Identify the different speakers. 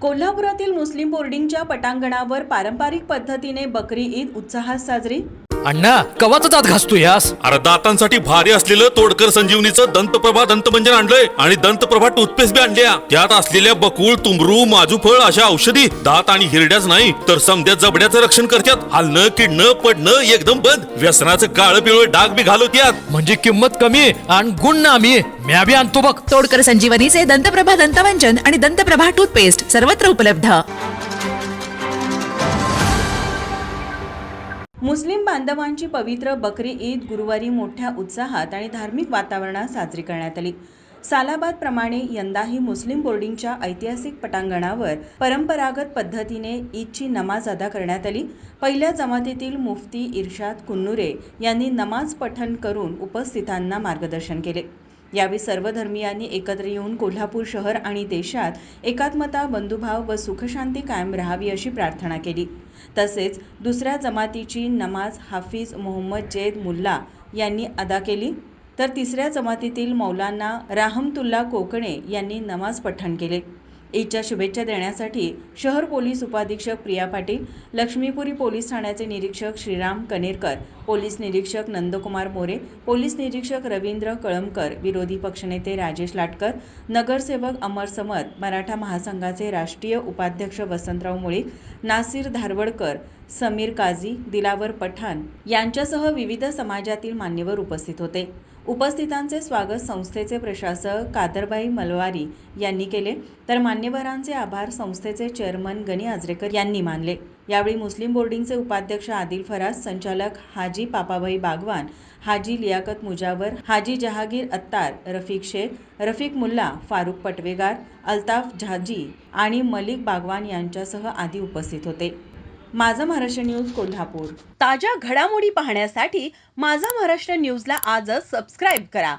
Speaker 1: कोल्हापुरातील मुस्लिम बोर्डिंगच्या पटांगणावर पारंपरिक पद्धतीने बकरी ईद उत्साहात साजरी।
Speaker 2: अण्णा कवाच दात घासतो यास?
Speaker 3: अरे दातांसाठी भारी असलेलं तोडकर संजीवनीचं दंतप्रभा दंतमंजन आणलंय आणि दंतप्रभा टूथपेस्ट बी आणल्या। त्यात असलेल्या बकुळ, तुंबरू, माजूफळ अशा औषधी दात आणि हिरड्याच नाही तर समद्या जबड्याचं रक्षण करतात। हलणं, किडणं, पडणं एकदम बंद। व्यसनाचं काळं पिवळं डाग बी घालवत्यात।
Speaker 2: म्हणजे किंमत कमी आणि गुण नामी। म्या बी आणतो बघ।
Speaker 4: तोडकर संजीवनीचे दंतप्रभा दंतमंजन आणि दंतप्रभा टूथपेस्ट सर्वत्र उपलब्ध।
Speaker 1: मुस्लिम बांधवांची पवित्र बकरी ईद गुरुवारी मोठ्या उत्साहात आणि धार्मिक वातावरणात साजरी करण्यात आली। सालाबाद प्रमाणे यंदाही मुस्लिम बोर्डिंगच्या ऐतिहासिक पटांगणावर परंपरागत पद्धतीने ईदची नमाज अदा करण्यात आली। पहिल्या जमातीतील मुफ्ती इर्शाद कुन्नुरे यांनी नमाज पठण करून उपस्थितांना मार्गदर्शन केले। यावेळी सर्व धर्मियांनी एकत्र येऊन कोल्हापूर शहर आणि देशात एकात्मता, बंधुभाव व सुखशांती कायम राहावी अशी प्रार्थना केली। तसेच दुसऱ्या जमातीची नमाज हाफिज मोहम्मद जैद मुल्ला यांनी अदा केली, तर तिसऱ्या जमातीतील मौलाना राहमतुल्ला कोकणे यांनी नमाज पठण केले। ईदच्या शुभेच्छा देण्यासाठी शहर पोलीस उपाधीक्षक प्रिया पाटील, लक्ष्मीपुरी पोलीस ठाण्याचे निरीक्षक श्रीराम कनेरकर, पोलीस निरीक्षक नंदकुमार मोरे, पोलीस निरीक्षक रवींद्र कळमकर, विरोधी पक्षनेते राजेश लाटकर, नगरसेवक अमर समद, मराठा महासंघाचे राष्ट्रीय उपाध्यक्ष वसंतराव मुळीक, नासिर धारवडकर, समीर काझी, दिलावर पठाण यांच्यासह विविध समाजातील मान्यवर उपस्थित होते। उपस्थितांचे स्वागत संस्थेचे प्रशासक कादरबाई मलवारी यांनी केले, तर मान्यवरांचे आभार संस्थेचे चेअरमन गणी आजरेकर यांनी मानले। यावेळी मुस्लिम बोर्डिंगचे उपाध्यक्ष आदिल फराज, संचालक हाजी पापाभाई बागवान, हाजी लियाकत मुजावर, हाजी जहागीर अत्तार, रफिक शेख, रफिक मुल्ला, फारुक पटवेगार, अल्ताफ झाजी आणि मलिक बागवान यांच्यासह आदी उपस्थित होते। माझा महाराष्ट्र न्यूज कोल्हापूर। ताज्या घडामोडी पाहण्यासाठी माझा महाराष्ट्र न्यूजला आजच सबस्क्राईब करा।